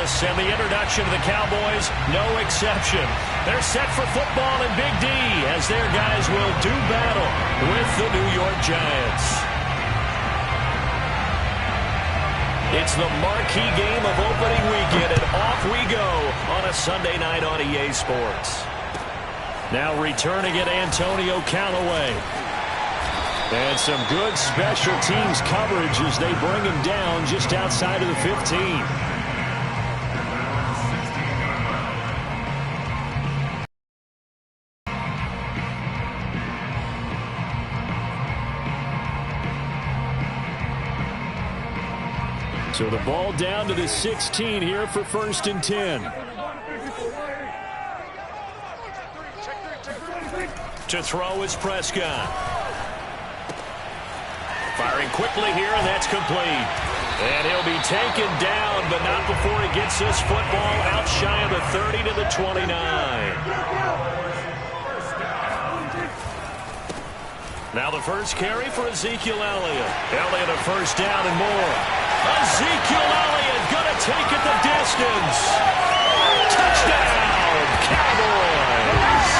Dallas, and the introduction to the Cowboys, no exception. They're set for football in Big D as their guys will do battle with the New York Giants. It's the marquee game of opening weekend, and off we go on a Sunday night on EA Sports. Now returning it, Antonio Callaway. And some good special teams coverage as they bring him down just outside of the 15. So the ball down to the 16 here for 1st and 10. To throw is Prescott. Firing quickly here, and that's complete. And he'll be taken down, but not before he gets this football out shy of the 30 to the 29. Now the first carry for Ezekiel Elliott. Elliott a first down and more. Ezekiel Elliott going to take it the distance. Touchdown, Cowboys.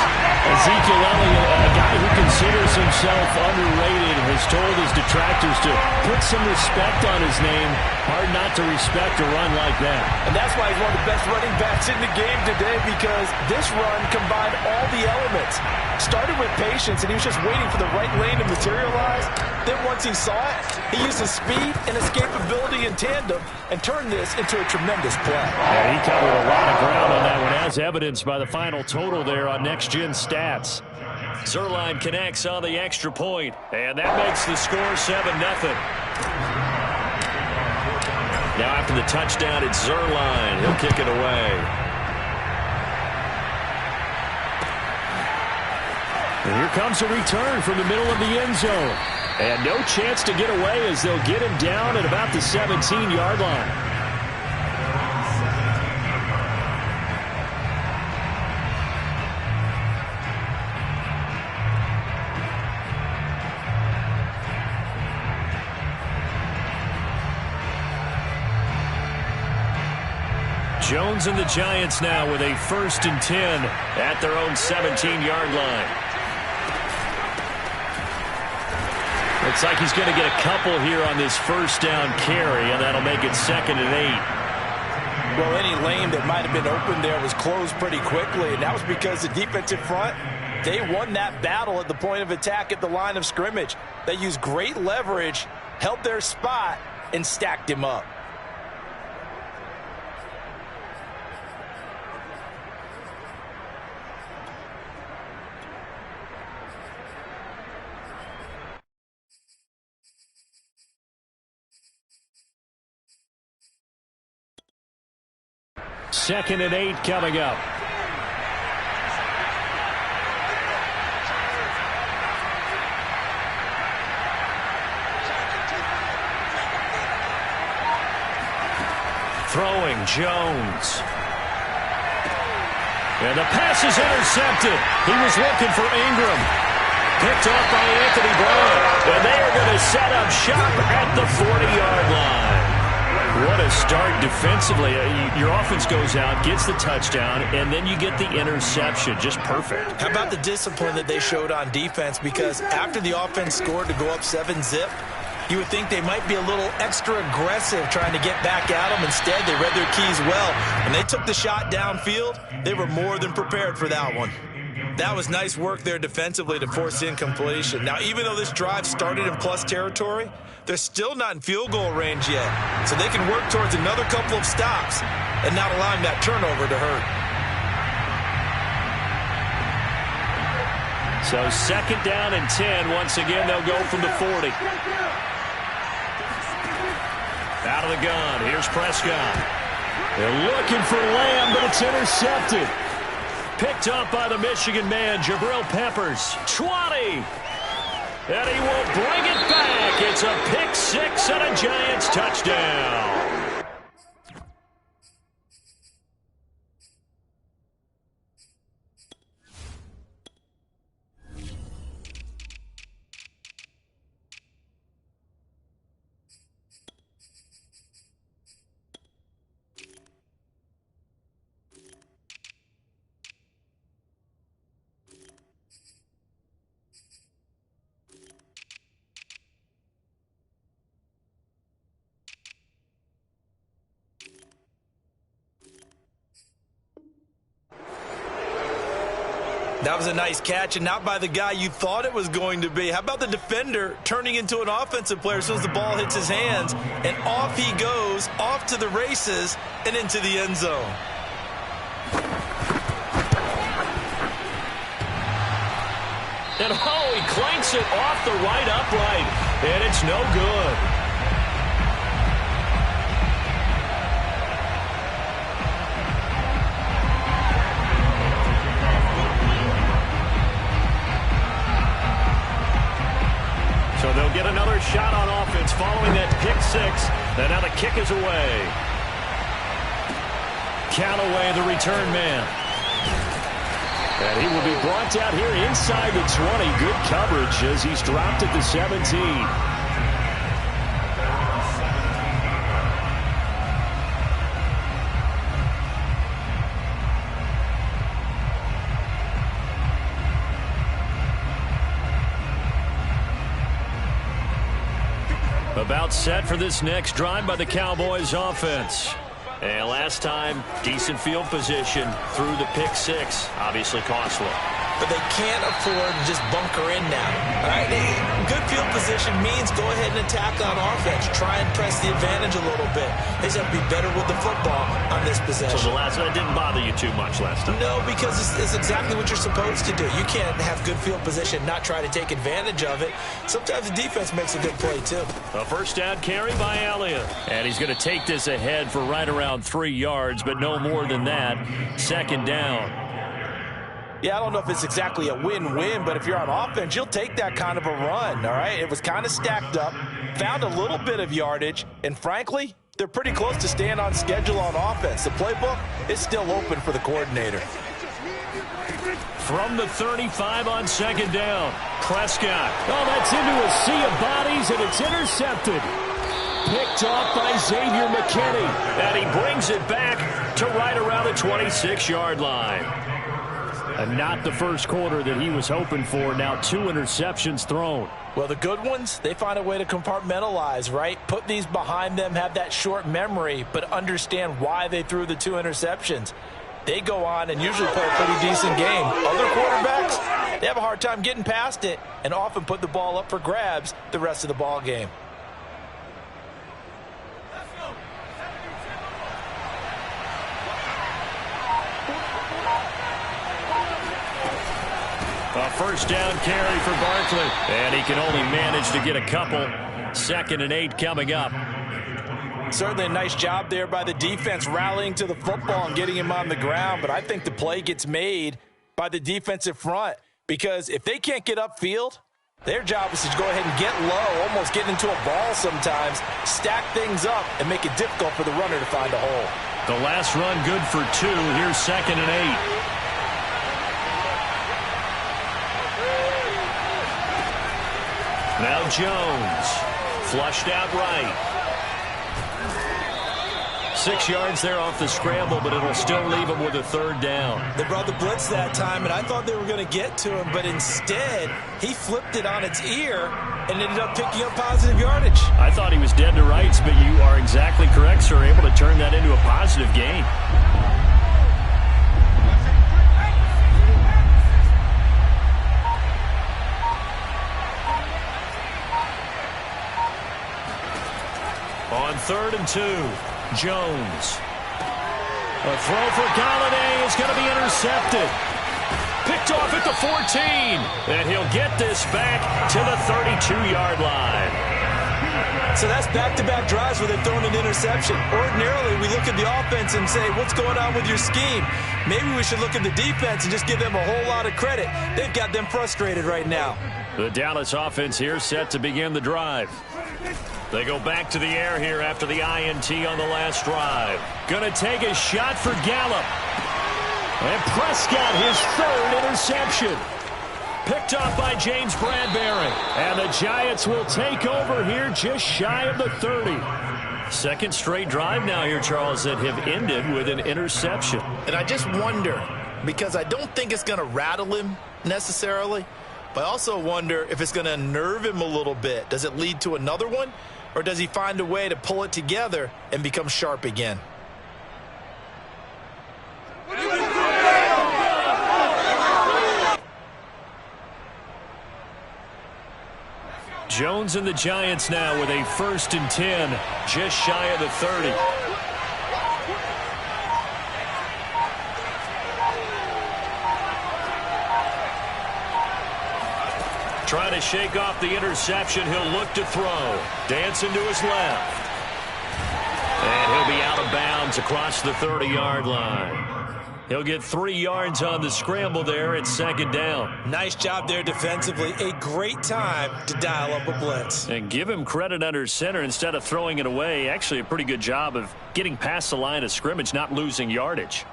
Ezekiel Elliott, a guy who considers himself underrated, has told his detractors to put some respect on his name. Hard not to respect a run like that. And that's why he's one of the best running backs in the game today, because this run combined all the elements. Started with patience, and he was just waiting for the right lane to materialize. Then once he saw it, he used his speed and escapability in tandem and turned this into a tremendous play. Yeah, he covered a lot of ground on that one, as evidenced by the final total there on Next Gen Stats. Zuerlein connects on the extra point, and that makes the score 7-0. Now after the touchdown, it's Zuerlein. He'll kick it away. And here comes a return from the middle of the end zone. And no chance to get away as they'll get him down at about the 17-yard line. Jones and the Giants now with a 1st and 10 at their own 17-yard line. Looks like he's going to get a couple here on this first down carry, and that'll make it 2nd and 8. Well, any lane that might have been open there was closed pretty quickly, and that was because the defensive front, they won that battle at the point of attack at the line of scrimmage. They used great leverage, held their spot, and stacked him up. Second and 8 coming up. Throwing Jones. And the pass is intercepted. He was looking for Ingram. Picked off by Anthony Brown. And they are going to set up shop at the 40-yard line. What a start defensively. Your offense goes out, gets the touchdown, and then you get the interception. Just perfect. How about the discipline that they showed on defense? Because after the offense scored to go up 7-zip, you would think they might be a little extra aggressive trying to get back at them. Instead, they read their keys well. When they took the shot downfield, they were more than prepared for that one. That was nice work there defensively to force incompletion. Now, even though this drive started in plus territory, they're still not in field goal range yet. So they can work towards another couple of stops and not allowing that turnover to hurt. So 2nd down and 10. Once again, they'll go from the 40. Out of the gun. Here's Prescott. They're looking for Lamb, but it's intercepted. Picked up by the Michigan man, Jabril Peppers. 20. And he will bring it back. It's a pick six and a Giants touchdown. That was a nice catch, and not by the guy you thought it was going to be. How about the defender turning into an offensive player as soon as the ball hits his hands, and off he goes, off to the races, and into the end zone. And oh, he clanks it off the right upright, and it's no good. So they'll get another shot on offense following that pick six. And now the kick is away. Callaway, the return man. And he will be brought down here inside the 20. Good coverage as he's dropped at the 17. About set for this next drive by the Cowboys offense. And last time, decent field position through the pick six. Obviously costly. But they can't afford to just bunker in now. All right? Good field position means go ahead and attack on offense. Try and press the advantage a little bit. They just have to be better with the football on this possession. So the last one didn't bother you too much last time? No, because it's exactly what you're supposed to do. You can't have good field position, not try to take advantage of it. Sometimes the defense makes a good play, too. A first down carry by Elliott. And he's going to take this ahead for right around 3 yards, but no more than that. Second down. Yeah, I don't know if it's exactly a win-win, but if you're on offense, you'll take that kind of a run, all right? It was kind of stacked up, found a little bit of yardage, and frankly, they're pretty close to staying on schedule on offense. The playbook is still open for the coordinator. From the 35 on second down, Prescott. Oh, that's into a sea of bodies, and it's intercepted. Picked off by Xavier McKinney. And he brings it back to right around the 26-yard line. And not the first quarter that he was hoping for. Now 2 interceptions thrown. Well, the good ones, they find a way to compartmentalize, right? Put these behind them, have that short memory, but understand why they threw the 2 interceptions. They go on and usually play a pretty decent game. Other quarterbacks, they have a hard time getting past it and often put the ball up for grabs the rest of the ball game. A first down carry for Barkley. And he can only manage to get a couple. 2nd and 8 coming up. Certainly a nice job there by the defense rallying to the football and getting him on the ground. But I think the play gets made by the defensive front. Because if they can't get upfield, their job is to go ahead and get low, almost get into a ball sometimes, stack things up, and make it difficult for the runner to find a hole. The last run good for 2. Here's 2nd and 8. Now Jones, flushed out right. 6 yards there off the scramble, but it'll still leave him with a 3rd down. They brought the blitz that time, and I thought they were going to get to him, but instead, he flipped it on its ear and ended up picking up positive yardage. I thought he was dead to rights, but you are exactly correct, sir. Able to turn that into a positive gain. On 3rd and 2, Jones. A throw for Golladay is going to be intercepted. Picked off at the 14. And he'll get this back to the 32-yard line. So that's back-to-back drives where they've thrown an interception. Ordinarily, we look at the offense and say, what's going on with your scheme? Maybe we should look at the defense and just give them a whole lot of credit. They've got them frustrated right now. The Dallas offense here set to begin the drive. They go back to the air here after the INT on the last drive. Gonna take a shot for Gallup. And Prescott, his 3rd interception. Picked off by James Bradbury. And the Giants will take over here just shy of the 30. 2nd straight drive now here, Charles, that have ended with an interception. And I just wonder, because I don't think it's going to rattle him necessarily, but I also wonder if it's going to unnerve him a little bit. Does it lead to another one? Or does he find a way to pull it together and become sharp again? Jones and the Giants now with a 1st and 10, just shy of the 30. Trying to shake off the interception. He'll look to throw. Dancing to his left. And he'll be out of bounds across the 30-yard line. He'll get 3 yards on the scramble there at 2nd down. Nice job there defensively. A great time to dial up a blitz. And give him credit under center instead of throwing it away. Actually a pretty good job of getting past the line of scrimmage, not losing yardage.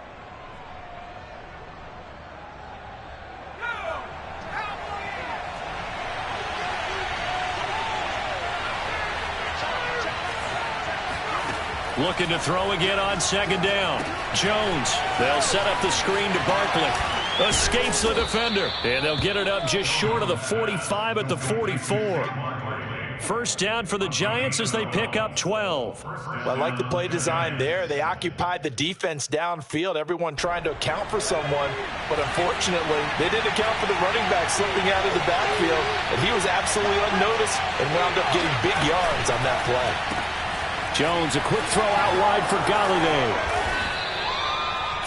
Looking to throw again on 2nd down. Jones, they'll set up the screen to Barkley. Escapes the defender. And they'll get it up just short of the 45 at the 44. 1st down for the Giants as they pick up 12. Well, I like the play design there. They occupied the defense downfield, everyone trying to account for someone. But unfortunately, they didn't account for the running back slipping out of the backfield. And he was absolutely unnoticed and wound up getting big yards on that play. Jones, a quick throw out wide for Galladay.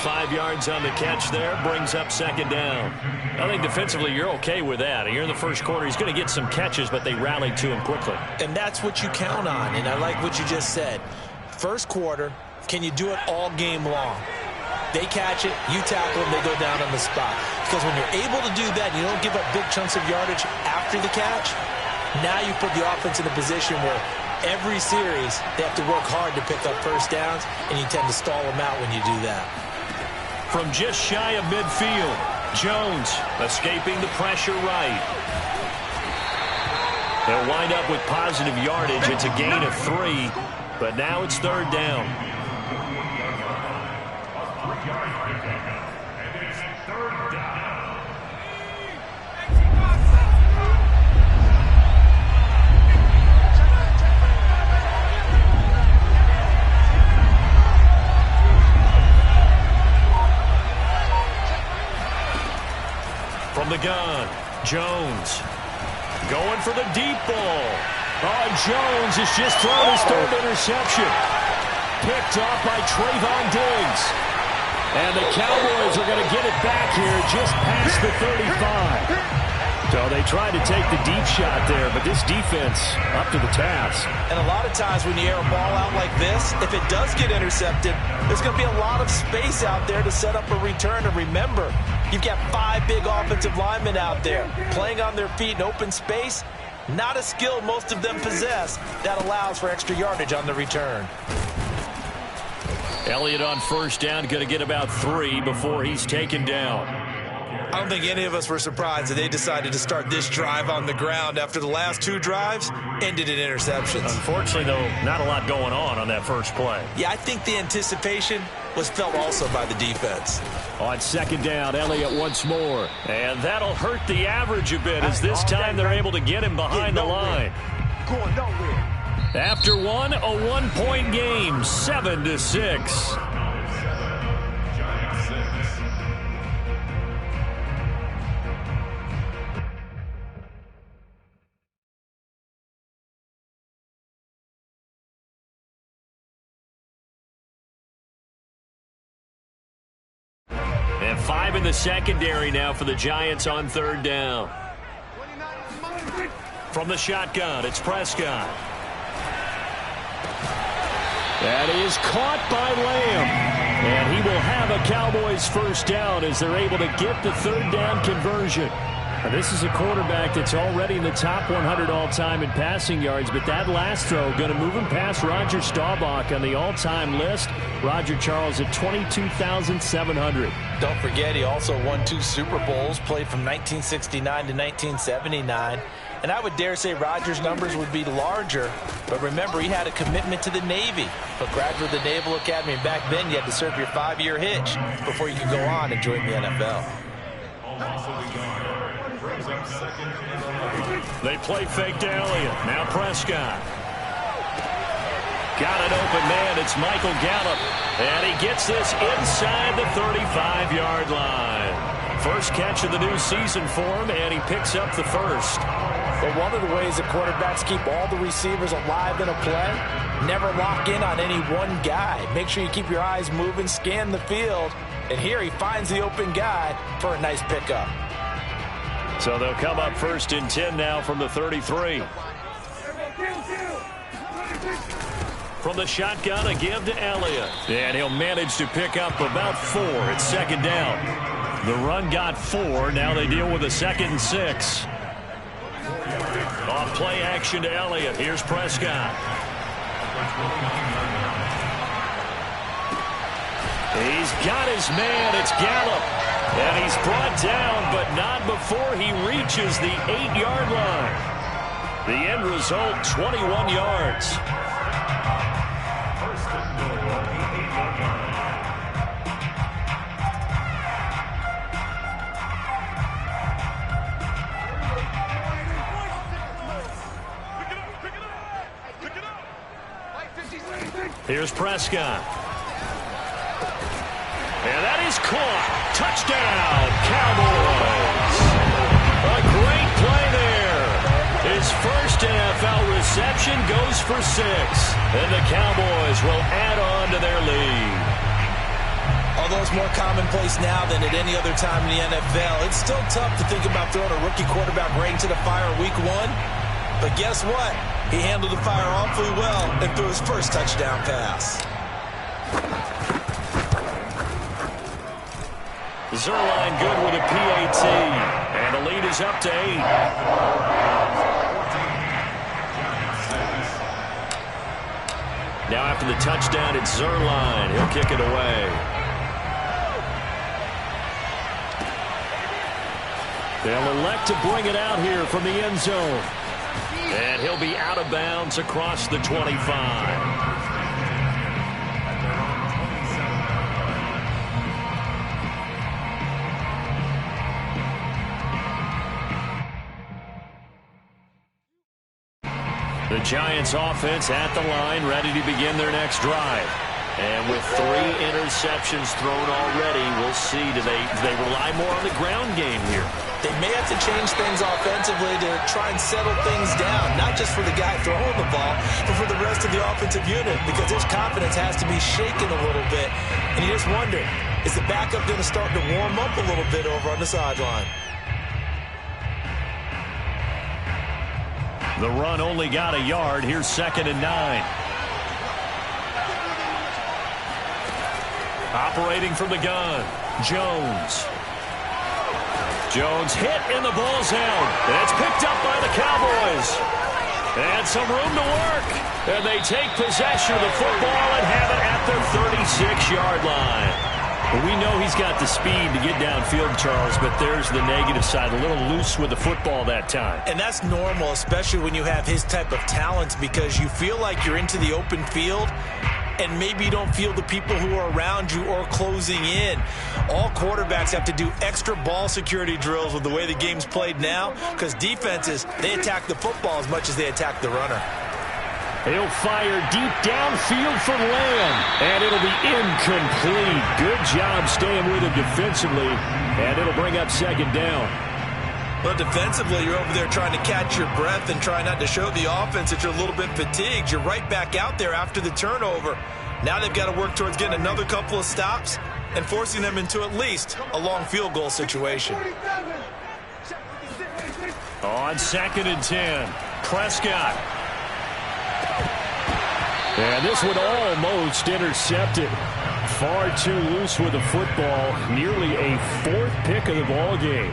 5 yards on the catch there, brings up 2nd down. I think defensively you're okay with that. Here in the 1st quarter, he's going to get some catches, but they rallied to him quickly. And that's what you count on, and I like what you just said. 1st quarter, can you do it all game long? They catch it, you tackle them, they go down on the spot. Because when you're able to do that, and you don't give up big chunks of yardage after the catch, now you put the offense in a position where every series, they have to work hard to pick up 1st downs, and you tend to stall them out when you do that. From just shy of midfield, Jones escaping the pressure right. They'll wind up with positive yardage. It's a gain of 3, but now it's 3rd down. From the gun, Jones going for the deep ball. Oh, Jones has just thrown his 3rd interception. Picked off by Trayvon Diggs. And the Cowboys are going to get it back here just past the 35. So they tried to take the deep shot there, but this defense up to the task. And a lot of times when you air a ball out like this, if it does get intercepted, there's going to be a lot of space out there to set up a return. And remember, you've got 5 big offensive linemen out there playing on their feet in open space. Not a skill most of them possess that allows for extra yardage on the return. Elliott on 1st down, going to get about 3 before he's taken down. I don't think any of us were surprised that they decided to start this drive on the ground after the last 2 drives ended in interceptions. Unfortunately, though, not a lot going on that first play. Yeah, I think the anticipation was felt also by the defense. On 2nd down, Elliott once more. And that'll hurt the average a bit as this time they're able to get him behind the line. Going nowhere. After one, a 1-point game, 7-6. And 5 in the secondary now for the Giants on 3rd down. From the shotgun, it's Prescott. That is caught by Lamb. And he will have a Cowboys 1st down as they're able to get the 3rd down conversion. Now, this is a quarterback that's already in the top 100 all-time in passing yards, but that last throw going to move him past Roger Staubach on the all-time list. Roger Charles at 22,700. Don't forget, he also won 2 Super Bowls, played from 1969 to 1979. And I would dare say Rodgers' numbers would be larger, but remember, he had a commitment to the Navy. A graduate of the Naval Academy, and back then you had to serve your 5-year hitch before you could go on and join the NFL. They play fake to Elliott. Now Prescott. Got an open man. It's Michael Gallup. And he gets this inside the 35-yard line. First catch of the new season for him, and he picks up the 1st. But one of the ways that quarterbacks keep all the receivers alive in a play, never lock in on any one guy. Make sure you keep your eyes moving, scan the field, and here he finds the open guy for a nice pickup. So they'll come up 1st and 10 now from the 33. From the shotgun, a give to Elliott. And he'll manage to pick up about 4. It's 2nd down. The run got 4. Now they deal with a 2nd and 6. Off play action to Elliott. Here's Prescott. He's got his man. It's Gallup. And he's brought down, but not before he reaches the 8-yard line. The end result, 21 yards. Here's Prescott. And that is caught. Touchdown, Cowboys. A great play there. His first NFL reception goes for 6. And the Cowboys will add on to their lead. Although it's more commonplace now than at any other time in the NFL, it's still tough to think about throwing a rookie quarterback right into the fire week 1. But guess what? He handled the fire awfully well and threw his first touchdown pass. Zuerlein good with a PAT. And the lead is up to 8. Now after the touchdown, it's Zuerlein. He'll kick it away. They'll elect to bring it out here from the end zone. And he'll be out of bounds across the 25. The Giants offense at the line, ready to begin their next drive. And with 3 interceptions thrown already, we'll see, do they rely more on the ground game here? They may have to change things offensively to try and settle things down, not just for the guy throwing the ball, but for the rest of the offensive unit, because his confidence has to be shaken a little bit. And you just wonder, is the backup going to start to warm up a little bit over on the sideline? The run only got a yard. Here's 2nd and 9. Operating from the gun, Jones. Jones hit and the ball's out. And it's picked up by the Cowboys. And some room to work. And they take possession of the football and have it at their 36-yard line. We know he's got the speed to get downfield, Charles, but there's the negative side. A little loose with the football that time. And that's normal, especially when you have his type of talents, because you feel like you're into the open field and maybe you don't feel the people who are around you or closing in. All quarterbacks have to do extra ball security drills with the way the game's played now, because defenses, they attack the football as much as they attack the runner. He'll fire deep downfield for Lamb, and it'll be incomplete. Good job staying with him defensively, and it'll bring up 2nd down. Well, defensively, you're over there trying to catch your breath and try not to show the offense that you're a little bit fatigued. You're right back out there after the turnover. Now they've got to work towards getting another couple of stops and forcing them into at least a long field goal situation. On 2nd and 10, Prescott. And this one almost intercepted. Far too loose with the football. Nearly a 4th pick of the ball game.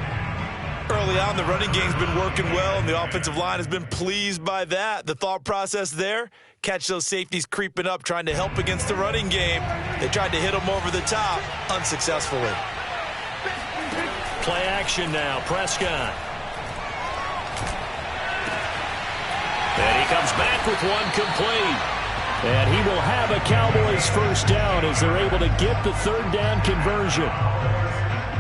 Early on, the running game's been working well, and the offensive line has been pleased by that. The thought process there, catch those safeties creeping up, trying to help against the running game. They tried to hit them over the top, unsuccessfully. Play action now, Prescott. And he comes back with one complete. And he will have a Cowboys 1st down as they're able to get the 3rd down conversion.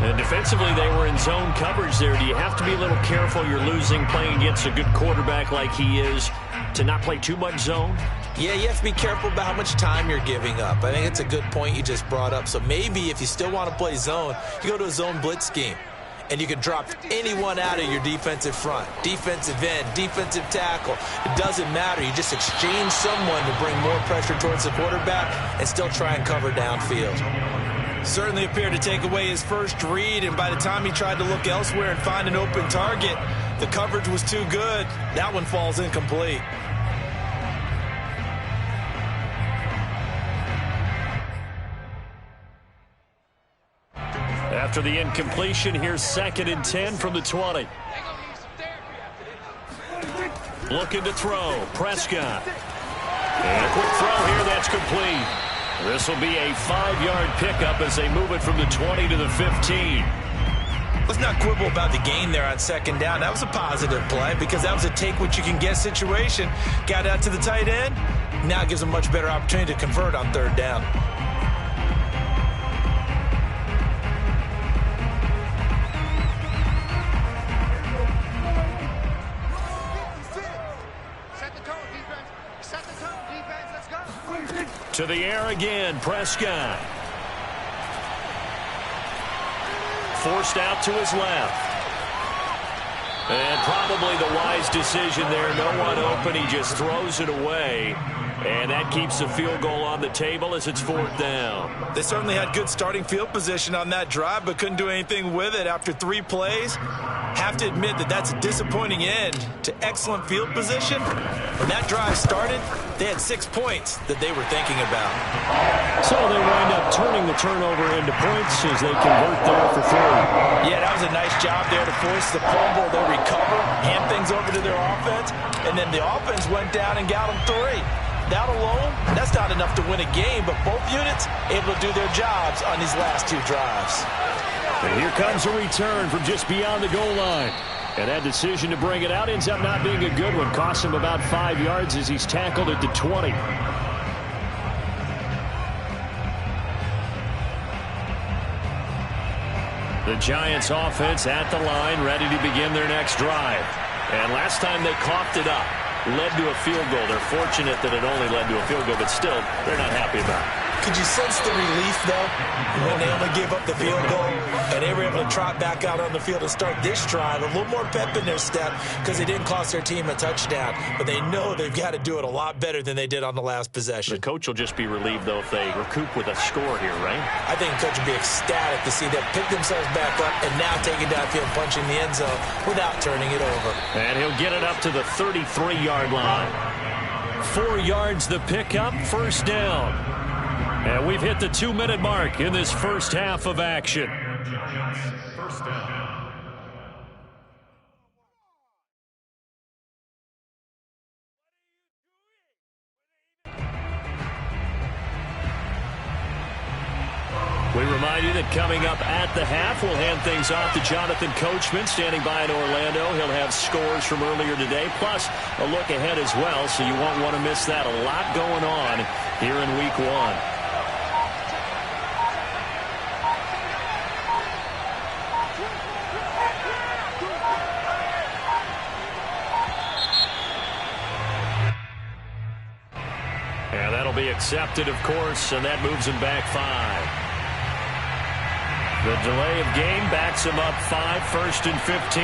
And defensively, they were in zone coverage there. Do you have to be a little careful? You're losing playing against a good quarterback like he is to not play too much zone? Yeah, you have to be careful about how much time you're giving up. I think it's a good point you just brought up. So maybe if you still want to play zone, you go to a zone blitz scheme. and you can drop anyone out of your defensive front. Defensive end, defensive tackle. It doesn't matter. You just exchange someone to bring more pressure towards the quarterback and still try and cover downfield. Certainly appeared to take away his first read, and by the time he tried to look elsewhere and find an open target, the coverage was too good. That one falls incomplete. After the incompletion, here's 2nd and 10 from the 20. Looking to throw. Prescott. And a quick throw here. That's complete. This will be a 5-yard pickup as they move it from the 20 to the 15. Let's not quibble about the gain there on 2nd down. That was a positive play because that was a take-what-you-can-get situation. Got out to the tight end. Now gives a much better opportunity to convert on 3rd down. To the air again, Prescott. Forced out to his left. And probably the wise decision there. No one open. He just throws it away. And that keeps the field goal on the table as it's 4th down. They certainly had good starting field position on that drive, but couldn't do anything with it after 3 plays. Have to admit that that's a disappointing end to excellent field position. When that drive started, they had 6 points that they were thinking about. So they wind up turning the turnover into points as they convert there for 3. Yeah, that was a nice job there to force the fumble. They recover, hand things over to their offense, and then the offense went down and got them 3. That alone, that's not enough to win a game, but both units able to do their jobs on these last 2 drives. And here comes a return from just beyond the goal line. And that decision to bring it out ends up not being a good one. Costs him about 5 yards as he's tackled at the 20. The Giants offense at the line, ready to begin their next drive. And last time they coughed it up, led to a field goal. They're fortunate that it only led to a field goal, but still, they're not happy about it. Could you sense the relief, though, when they only gave up the field goal and they were able to trot back out on the field and start this drive? A little more pep in their step because they didn't cost their team a touchdown, but they know they've got to do it a lot better than they did on the last possession. The coach will just be relieved, though, if they recoup with a score here, right? I think the coach will be ecstatic to see them pick themselves back up and now taking downfield, punching the end zone without turning it over. And he'll get it up to the 33-yard line. 4 yards the pickup, 1st down. And we've hit the 2-minute mark in this first half of action. First down. We remind you that coming up at the half, we'll hand things off to Jonathan Coachman, standing by in Orlando. He'll have scores from earlier today, plus a look ahead as well, so you won't want to miss that. A lot going on here in Week 1. And that'll be accepted, of course, and that moves him back 5. The delay of game backs him up 5, 1st and 15.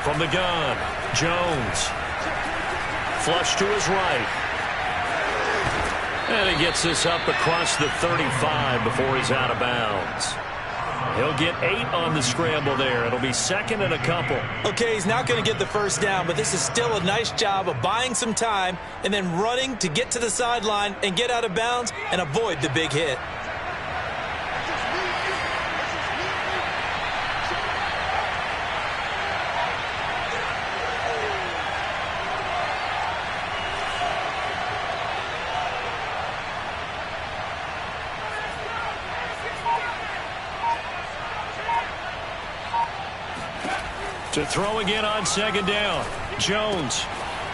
From the gun, Jones. Flush to his right. And he gets this up across the 35 before he's out of bounds. He'll get 8 on the scramble there. It'll be 2nd and a couple. Okay, he's not going to get the 1st down, but this is still a nice job of buying some time and then running to get to the sideline and get out of bounds and avoid the big hit. To throw again on 2nd down. Jones.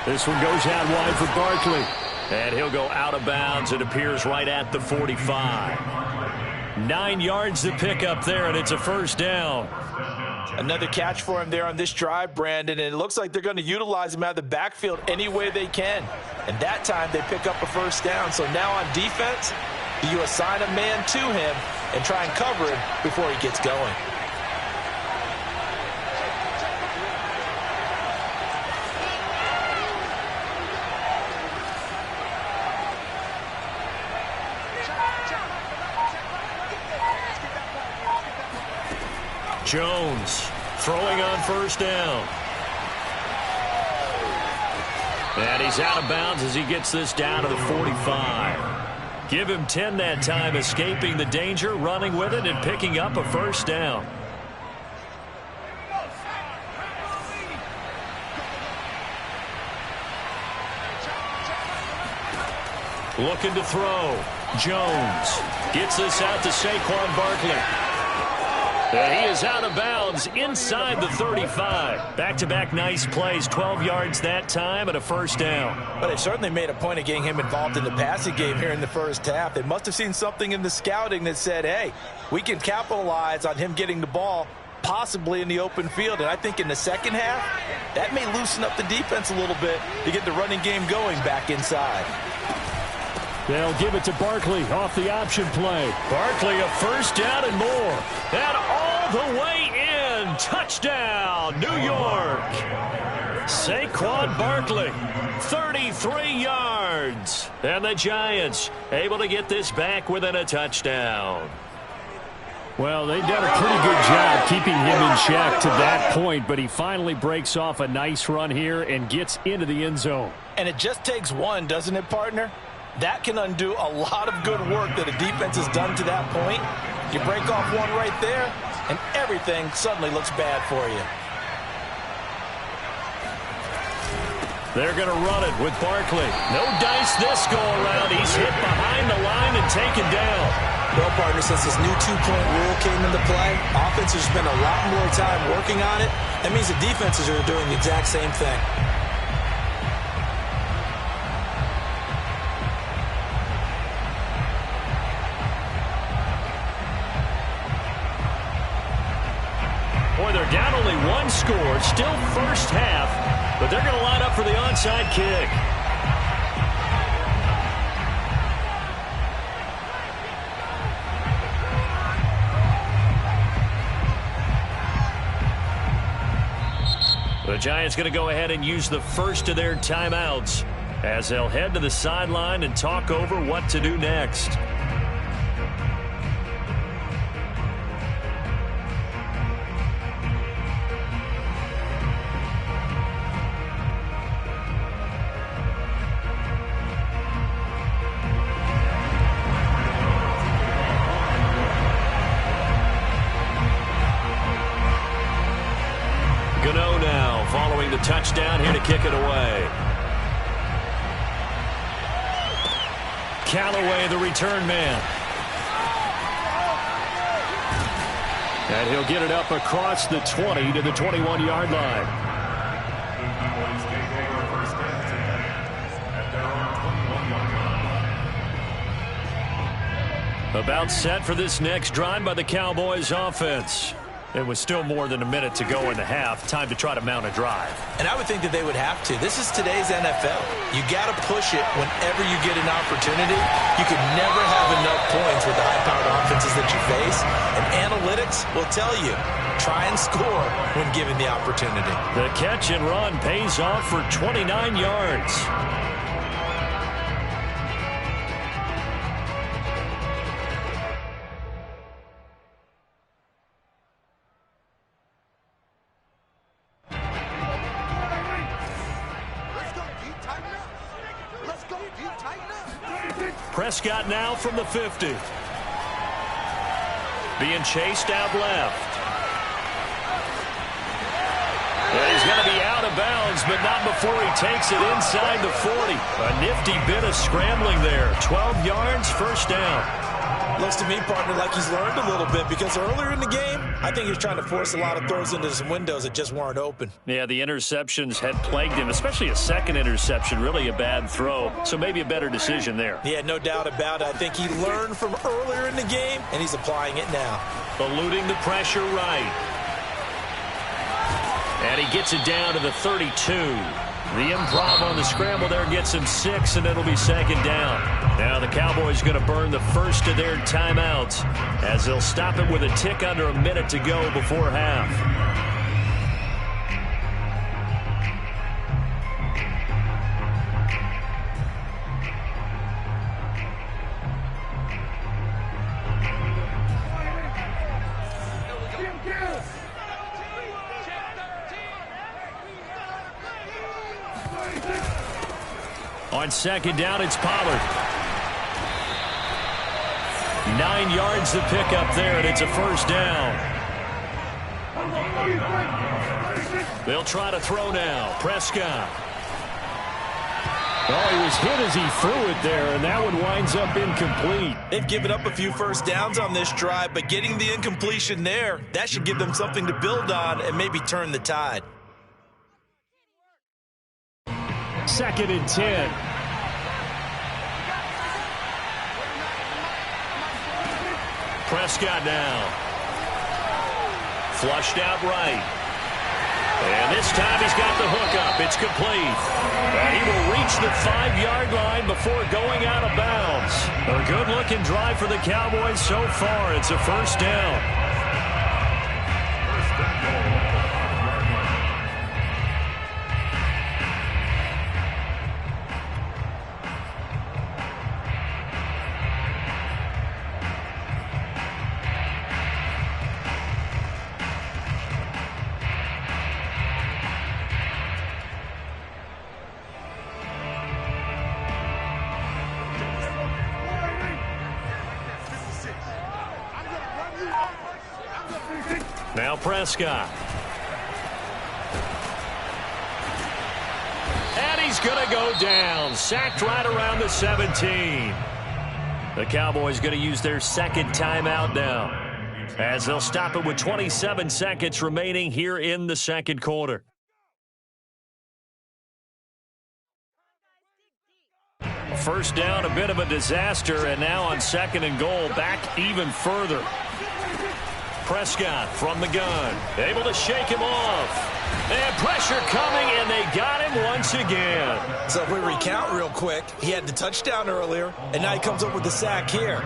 This one goes out wide for Barkley. And he'll go out of bounds. It appears right at the 45. 9 yards to pick up there, and it's a 1st down. Another catch for him there on this drive, Brandon, and it looks like they're going to utilize him out of the backfield any way they can. And that time they pick up a first down. So now on defense, do you assign a man to him and try and cover him before he gets going? Jones throwing on first down. And he's out of bounds as he gets this down to the 45. Give him 10 that time, escaping the danger, running with it, and picking up a first down. Looking to throw. Jones gets this out to Saquon Barkley. And he is out of bounds inside the 35. Back-to-back nice plays, 12 yards that time and a first down. But they certainly made a point of getting him involved in the passing game here in the first half. They must have seen something in the scouting that said, hey, we can capitalize on him getting the ball possibly in the open field. And I think in the second half, that may loosen up the defense a little bit to get the running game going back inside. They'll give it to Barkley off the option play. Barkley a first down and more. And all the way in. Touchdown, New York. Saquon Barkley, 33 yards. And the Giants able to get this back within a touchdown. Well, they've done a pretty good job keeping him in check to that point, but he finally breaks off a nice run here and gets into the end zone. And it just takes one, doesn't it, partner? That can undo a lot of good work that a defense has done to that point. You break off one right there, and everything suddenly looks bad for you. They're going to run it with Barkley. No dice this go-around. He's hit behind the line and taken down. Well, partner, since this new two-point rule came into play, offenses spend a lot more time working on it. That means the defenses are doing the exact same thing. Boy, they're down only one score, still first half, but they're going to line up for the onside kick. The Giants going to go ahead and use the first of their timeouts as they'll head to the sideline and talk over what to do next. Following the touchdown, here to kick it away. Callaway, the return man. And he'll get it up across the 20 to the 21-yard line. About set for this next drive by the Cowboys offense. It was still more than a minute to go in the half. Time to try to mount a drive. And I would think that they would have to. This is today's NFL. You got to push it whenever you get an opportunity. You could never have enough points with the high-powered offenses that you face. And analytics will tell you, try and score when given the opportunity. The catch and run pays off for 29 yards. Prescott now from the 50. Being chased out left. And he's going to be out of bounds, but not before he takes it inside the 40. A nifty bit of scrambling there. 12 yards, first down. Looks to me, partner, like he's learned a little bit because earlier in the game, I think he was trying to force a lot of throws into some windows that just weren't open. Yeah, the interceptions had plagued him, especially a second interception, really a bad throw. So maybe a better decision there. Yeah, no doubt about it. I think he learned from earlier in the game, and he's applying it now. Eluding the pressure right. And he gets it down to the 32. The improv on the scramble there gets him 6, and it'll be second down. Now the Cowboys going to burn the first of their timeouts as they'll stop it with a tick under a minute to go before half. On second down, it's Pollard. 9 yards to pick up there, and it's a first down. They'll try to throw now. Prescott. Oh, he was hit as he threw it there, and that one winds up incomplete. They've given up a few first downs on this drive, but getting the incompletion there, that should give them something to build on and maybe turn the tide. Second and 10. Prescott now. Flushed out right. And this time he's got the hook up. It's complete. And he will reach the 5-yard line before going out of bounds. A good-looking drive for the Cowboys so far. It's a first down. Now Prescott. And he's going to go down. Sacked right around the 17. The Cowboys going to use their second timeout now, as they'll stop it with 27 seconds remaining here in the second quarter. First down, a bit of a disaster, and now on second and goal, back even further. Prescott from the gun, able to shake him off. And pressure coming, and they got him once again. So if we recount real quick, he had the touchdown earlier, and now he comes up with the sack here.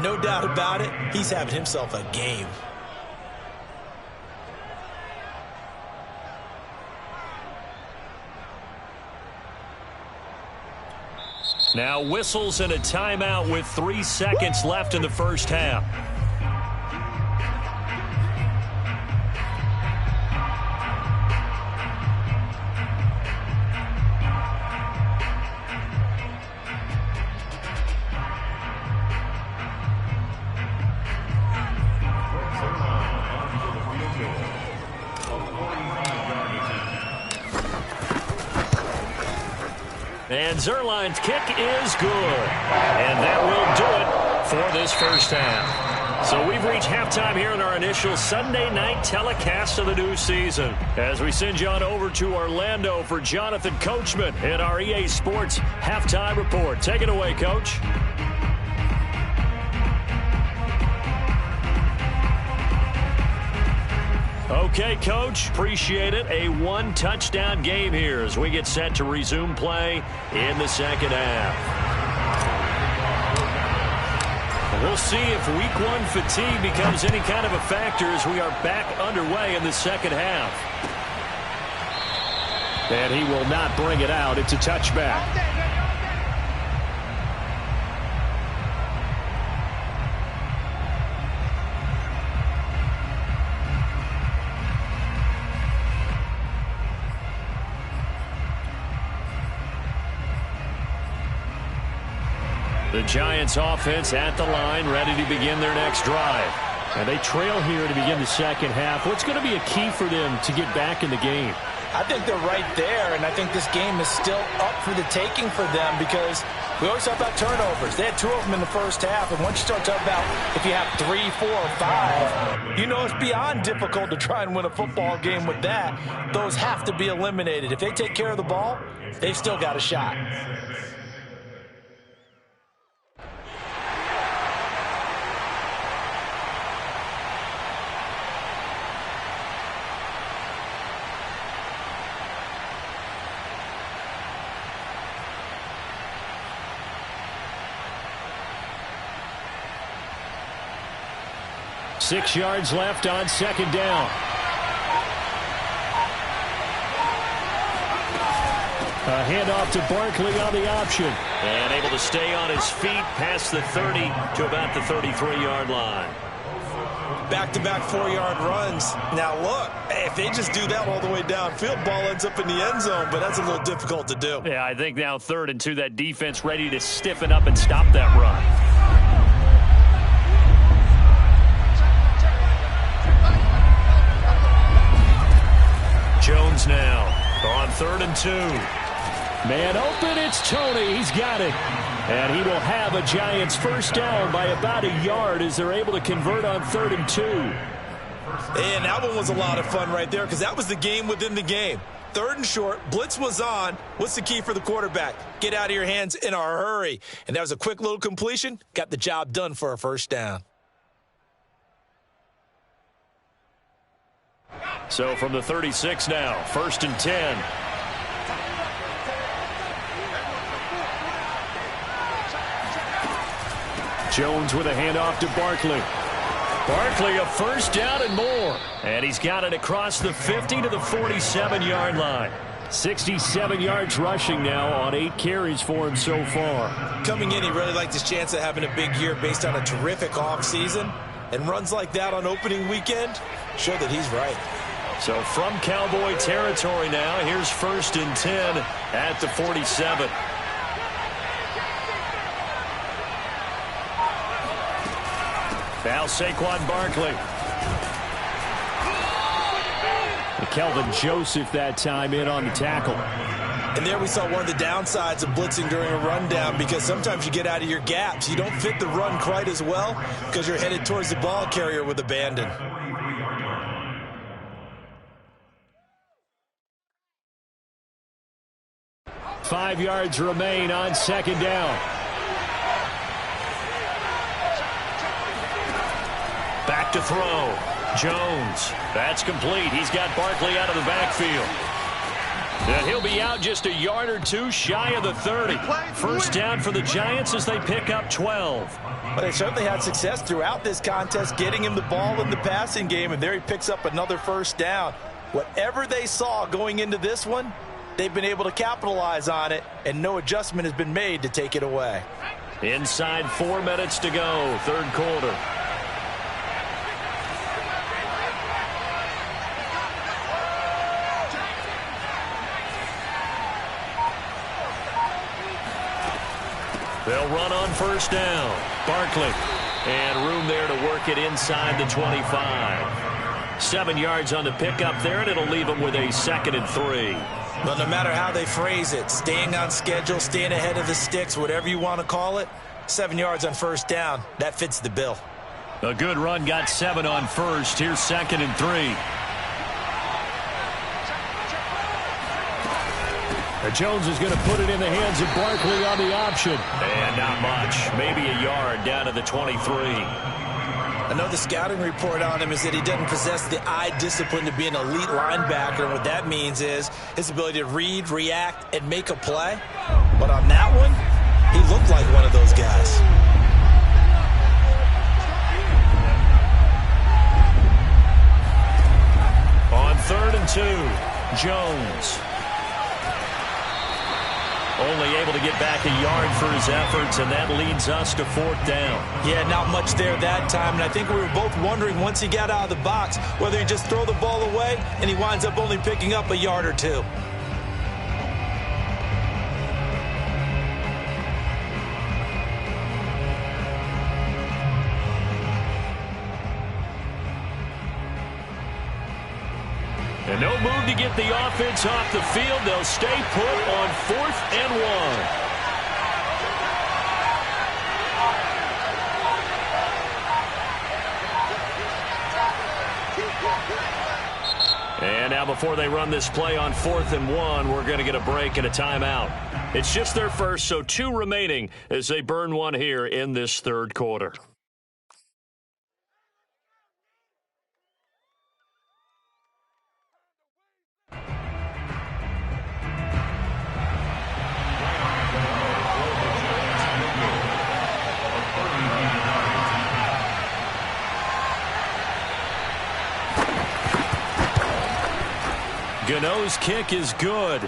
No doubt about it, he's having himself a game. Now whistles and a timeout with 3 seconds left in the first half. And Zuerlein's kick is good. And that will do it for this first half. So we've reached halftime here in our initial Sunday night telecast of the new season, as we send you on over to Orlando for Jonathan Coachman in our EA Sports Halftime Report. Take it away, Coach. Okay, Coach, appreciate it. A 1-touchdown game here as we get set to resume play in the second half. We'll see if week 1 fatigue becomes any kind of a factor as we are back underway in the second half. And he will not bring it out. It's a touchback. The Giants offense at the line, ready to begin their next drive. And they trail here to begin the second half. What's going to be a key for them to get back in the game? I think they're right there, and I think this game is still up for the taking for them because we always talk about turnovers. They had 2 of them in the first half, and once you start talking about if you have 3, 4, or 5, you know it's beyond difficult to try and win a football game with that. Those have to be eliminated. If they take care of the ball, they've still got a shot. 6 yards left on second down. A handoff to Barkley on the option. And able to stay on his feet past the 30 to about the 33-yard line. Back-to-back 4-yard runs. Now, look, if they just do that all the way downfield, ball ends up in the end zone, but that's a little difficult to do. Yeah, I think now 3rd and 2, that defense ready to stiffen up and stop that run. Jones now on 3rd and 2. Man open, it's Toney. He's got it. And he will have a Giants first down by about a yard as they're able to convert on 3rd and 2. And that one was a lot of fun right there because that was the game within the game. 3rd and short, blitz was on. What's the key for the quarterback? Get out of your hands in a hurry. And that was a quick little completion. Got the job done for a first down. So from the 36 now, 1st and 10. Jones with a handoff to Barkley. Barkley a first down and more. And he's got it across the 50 to the 47-yard line. 67 yards rushing now on 8 carries for him so far. Coming in, he really liked his chance of having a big year based on a terrific offseason. And runs like that on opening weekend show that he's right. So from Cowboy territory now, here's 1st and 10 at the 47. Now Saquon Barkley. Kelvin Joseph that time in on the tackle. And there we saw one of the downsides of blitzing during a rundown because sometimes you get out of your gaps. You don't fit the run quite as well because you're headed towards the ball carrier with abandon. Five yards remain on second down. Back to throw. Jones. That's complete. He's got Barkley out of the backfield. And he'll be out just a yard or two shy of the 30. First down for the Giants as they pick up 12. But they certainly had success throughout this contest getting him the ball in the passing game, and there he picks up another first down. Whatever they saw going into this one, they've been able to capitalize on it, and no adjustment has been made to take it away. Inside 4 minutes to go, third quarter. They'll run on first down. Barkley. And room there to work it inside the 25. 7 yards on the pickup there, and it'll leave them with a 2nd and 3. But no matter how they phrase it, staying on schedule, staying ahead of the sticks, whatever you want to call it, 7 yards on first down, that fits the bill. A good run, got 7 on first. Here's 2nd and 3. Jones is going to put it in the hands of Barkley on the option. And not much. Maybe a yard down to the 23. I know the scouting report on him is that he doesn't possess the eye discipline to be an elite linebacker. And what that means is his ability to read, react, and make a play. But on that one, he looked like one of those guys. On 3rd and 2, Jones. Only able to get back a yard for his efforts, and that leads us to 4th down. Yeah, not much there that time, and I think we were both wondering once he got out of the box whether he just throw the ball away and he winds up only picking up a yard or two. And no move to get the offense off the field. They'll stay put on 4th and 1. And now before they run this play on 4th and 1, we're going to get a break and a timeout. It's just their first, so 2 remaining as they burn one here in this third quarter. Gano's kick is good,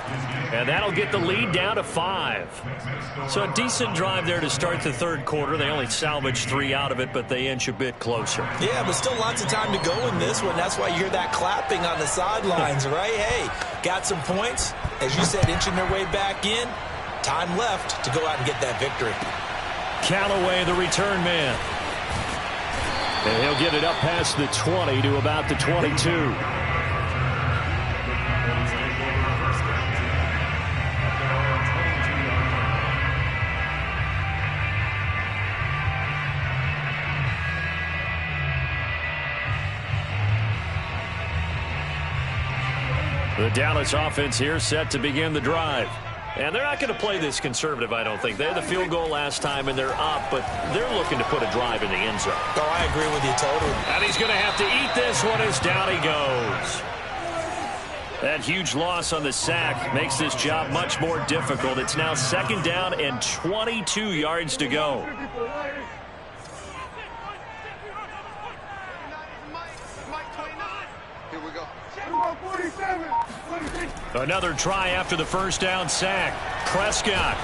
and that'll get the lead down to 5. So a decent drive there to start the third quarter. They only salvaged 3 out of it, but they inch a bit closer. Yeah, but still lots of time to go in this one. That's why you hear that clapping on the sidelines, right? Hey, got some points. As you said, inching their way back in. Time left to go out and get that victory. Callaway, the return man. And he'll get it up past the 20 to about the 22. The Dallas offense here set to begin the drive. And they're not going to play this conservative, I don't think. They had the field goal last time, and they're up, but they're looking to put a drive in the end zone. Oh, I agree with you totally. And he's going to have to eat this one as down he goes. That huge loss on the sack makes this job much more difficult. It's now 2nd down and 22 yards to go. Another try after the first down sack. Prescott.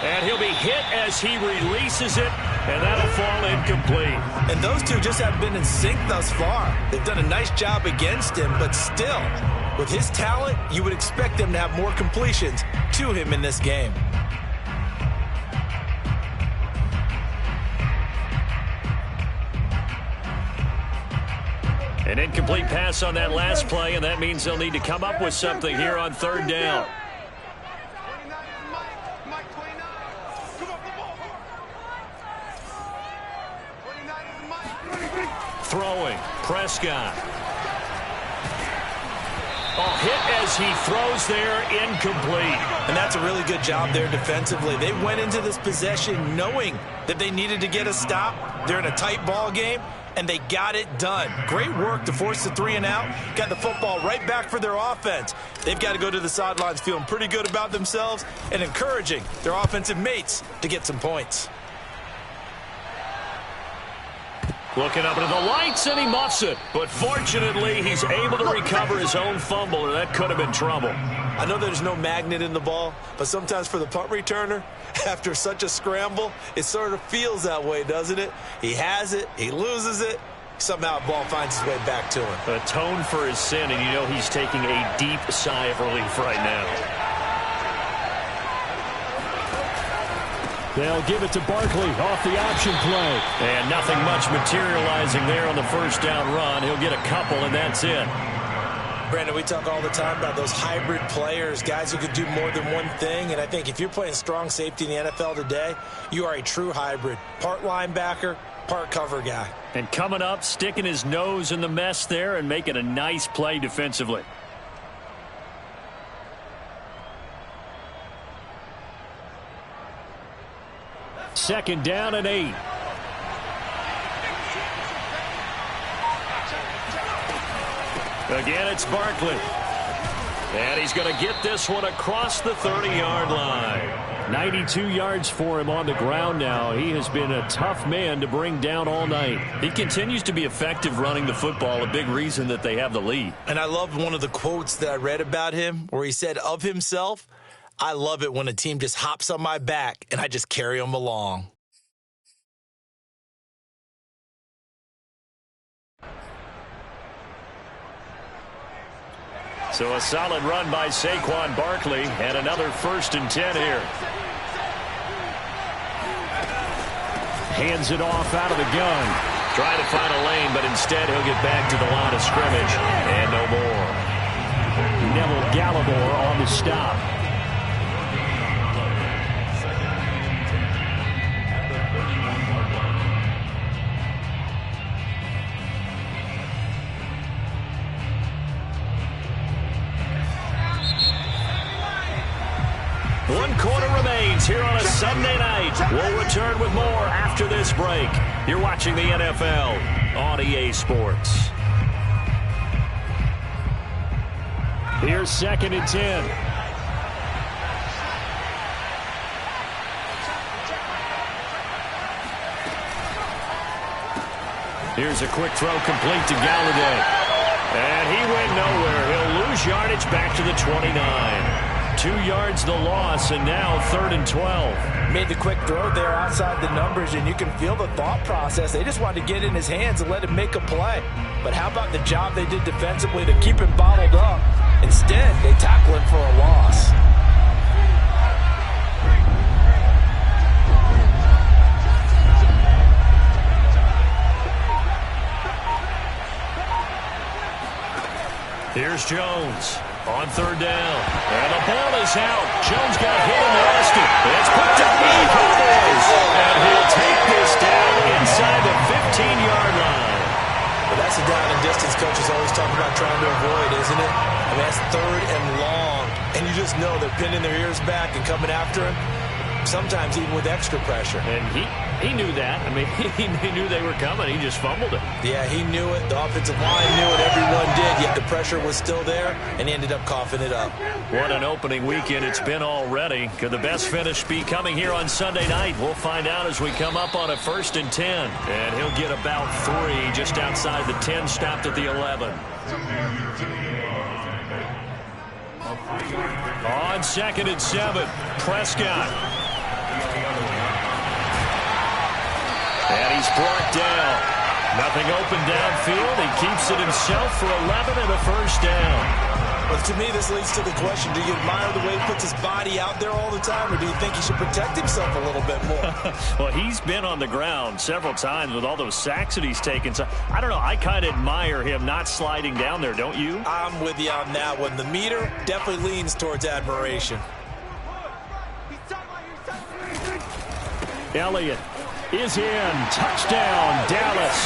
And he'll be hit as he releases it, and that'll fall incomplete. And those two just haven't been in sync thus far. They've done a nice job against him, but still, with his talent, you would expect them to have more completions to him in this game. An incomplete pass on that last play, and that means they'll need to come up with something here on 3rd down. Throwing, Prescott. Oh, hit as he throws there, incomplete. And that's a really good job there defensively. They went into this possession knowing that they needed to get a stop. They're in a tight ball game, and they got it done. Great work to force the 3 and out. Got the football right back for their offense. They've got to go to the sidelines feeling pretty good about themselves and encouraging their offensive mates to get some points. Looking up into the lights, and he muffs it. But fortunately, he's able to recover his own fumble, or that could have been trouble. I know there's no magnet in the ball, but sometimes for the punt returner, after such a scramble, it sort of feels that way, doesn't it? He has it, he loses it, somehow the ball finds its way back to him. Atone for his sin, and you know he's taking a deep sigh of relief right now. They'll give it to Barkley off the option play. And nothing much materializing there on the first down run. He'll get a couple, and that's it. Brandon, we talk all the time about those hybrid players, guys who could do more than one thing. And I think if you're playing strong safety in the NFL today, you are a true hybrid. Part linebacker, part cover guy. And coming up, sticking his nose in the mess there and making a nice play defensively. Second down and 8. Again, it's Barkley. And he's going to get this one across the 30-yard line. 92 yards for him on the ground now. He has been a tough man to bring down all night. He continues to be effective running the football, a big reason that they have the lead. And I loved one of the quotes that I read about him where he said of himself, "I love it when a team just hops on my back and I just carry them along." So a solid run by Saquon Barkley, and another 1st and 10 here. Hands it off out of the gun. Trying to find a lane, but instead he'll get back to the line of scrimmage, and no more. Neville Gallimore on the stop. One quarter remains here on a Sunday night. We'll return with more after this break. You're watching the NFL on EA Sports. Here's 2nd and 10. Here's a quick throw complete to Galladay. And he went nowhere. He'll lose yardage back to the 29. 2 yards the loss, and now 3rd and 12. Made the quick throw there outside the numbers, and you can feel the thought process. They just wanted to get in his hands and let him make a play. But how about the job they did defensively to keep him bottled up? Instead, they tackle him for a loss. Here's Jones on 3rd down. And the ball is out. Jones got hit and lost it. It's picked up by the Cowboys. And he'll take this down inside the 15-yard line. Well, that's the down and distance coaches always talk about trying to avoid, isn't it? I mean, that's 3rd and long. And you just know they're pinning their ears back and coming after him, sometimes even with extra pressure. And he knew that. I mean, he knew they were coming. He just fumbled it. Yeah, he knew it. The offensive line knew it. Everyone did, yet the pressure was still there, and he ended up coughing it up. What an opening weekend it's been already. Could the best finish be coming here on Sunday night? We'll find out as we come up on a 1st and 10. And he'll get about 3 just outside the 10, stopped at the 11. On 2nd and 7, Prescott. And he's brought down. Nothing open downfield. He keeps it himself for 11 and a 1st down. But to me, this leads to the question, do you admire the way he puts his body out there all the time, or do you think he should protect himself a little bit more? Well, he's been on the ground several times with all those sacks that he's taken. So, I don't know. I kind of admire him not sliding down there, don't you? I'm with you on that one. The meter definitely leans towards admiration. Elliott is in. Touchdown, Dallas.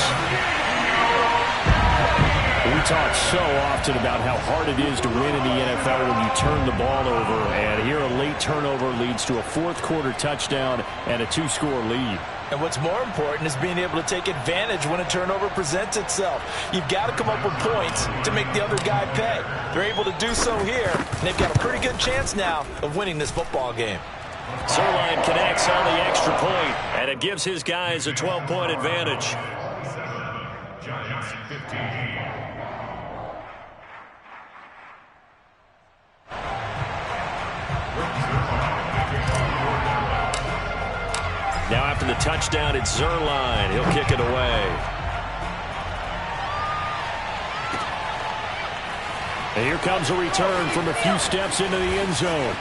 We talk so often about how hard it is to win in the NFL when you turn the ball over. And here a late turnover leads to a 4th quarter touchdown and a 2-score lead. And what's more important is being able to take advantage when a turnover presents itself. You've got to come up with points to make the other guy pay. They're able to do so here, and they've got a pretty good chance now of winning this football game. Zuerlein connects on the extra point, and it gives his guys a 12-point advantage. Now after the touchdown, it's Zuerlein. He'll kick it away. And here comes a return from a few steps into the end zone.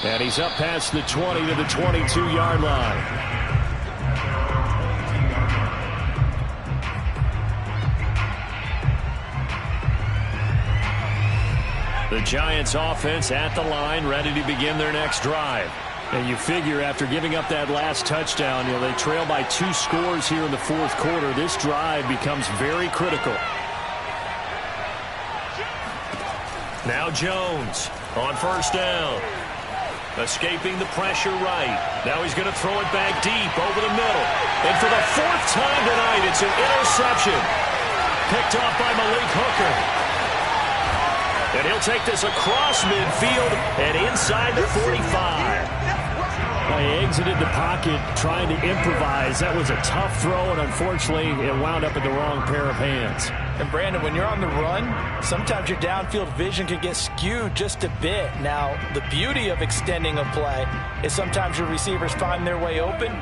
And he's up past the 20 to the 22-yard line. The Giants offense at the line, ready to begin their next drive. And you figure after giving up that last touchdown, they trail by 2 scores here in the 4th quarter. This drive becomes very critical. Now Jones on 1st down. Escaping the pressure right. Now he's going to throw it back deep over the middle. And for the 4th time tonight, it's an interception. Picked off by Malik Hooker. And he'll take this across midfield and inside the 45. Well, he exited the pocket trying to improvise. That was a tough throw, and unfortunately, it wound up in the wrong pair of hands. And, Brandon, when you're on the run, sometimes your downfield vision can get skewed just a bit. Now, the beauty of extending a play is sometimes your receivers find their way open,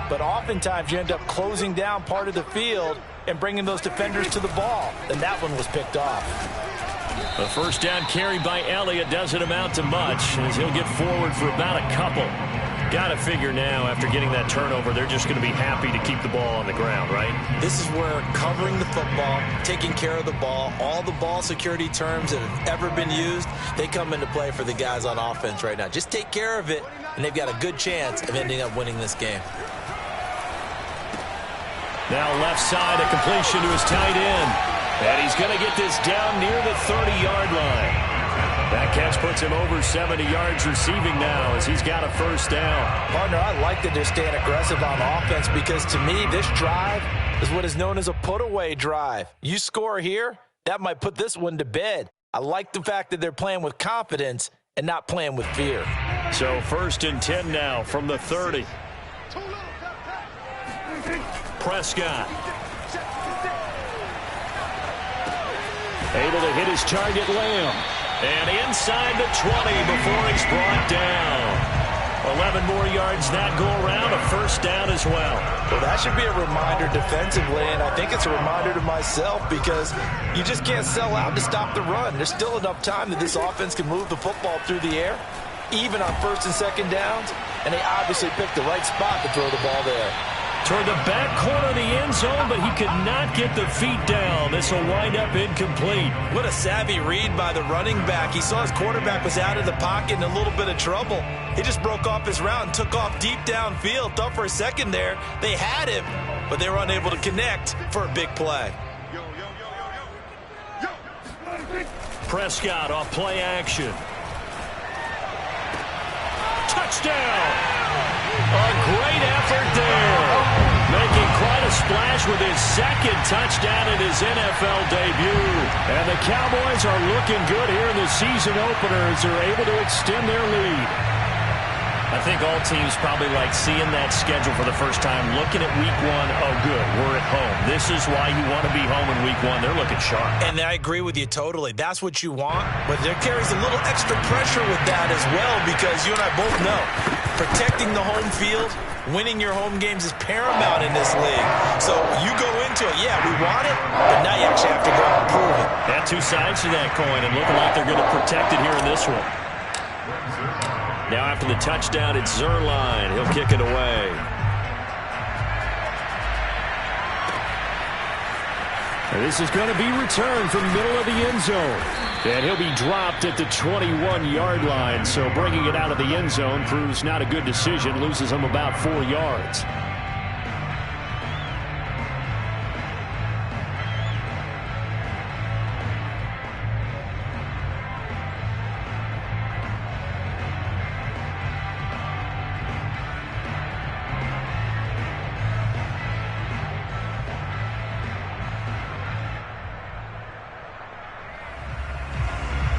but oftentimes you end up closing down part of the field and bringing those defenders to the ball, and that one was picked off. The 1st down carry by Elliott doesn't amount to much, as he'll get forward for about a couple. Got to figure now, after getting that turnover, they're just going to be happy to keep the ball on the ground, right? This is where covering the football, taking care of the ball, all the ball security terms that have ever been used, they come into play for the guys on offense right now. Just take care of it, and they've got a good chance of ending up winning this game. Now left side, a completion to his tight end. And he's going to get this down near the 30-yard line. That catch puts him over 70 yards receiving now as he's got a 1st down. Partner, I like that they're staying aggressive on offense because to me, this drive is what is known as a put-away drive. You score here, that might put this one to bed. I like the fact that they're playing with confidence and not playing with fear. So 1st and 10 now from the 30. Prescott. Able to hit his target, Lamb. And inside the 20 before he's brought down. 11 more yards that go around, a first down as well. Well, that should be a reminder defensively, and I think it's a reminder to myself because you just can't sell out to stop the run. There's still enough time that this offense can move the football through the air, even on first and second downs, and they obviously picked the right spot to throw the ball there. Toward the back corner of the end zone, but he could not get the feet down. This will wind up incomplete. What a savvy read by the running back. He saw his quarterback was out of the pocket in a little bit of trouble. He just broke off his route and took off deep downfield. Thought for a second there they had him, but they were unable to connect for a big play. Prescott off play action. Touchdown! A great effort there. Making quite a splash with his second touchdown in his NFL debut. And the Cowboys are looking good here in the season opener as they're able to extend their lead. I think all teams probably like seeing that schedule for the first time, looking at week one. Oh, good, we're at home. This is why you want to be home in week one. They're looking sharp. And I agree with you totally. That's what you want. But there carries a little extra pressure with that as well because you and I both know protecting the home field, winning your home games is paramount in this league. So you go into it, yeah, we want it, but now you actually have to go out and prove it. Got two sides to that coin, and looking like they're going to protect it here in this one. Now after the touchdown, it's Zuerlein. He'll kick it away. And this is going to be returned from the middle of the end zone. And he'll be dropped at the 21-yard line. So bringing it out of the end zone proves not a good decision. Loses him about 4 yards.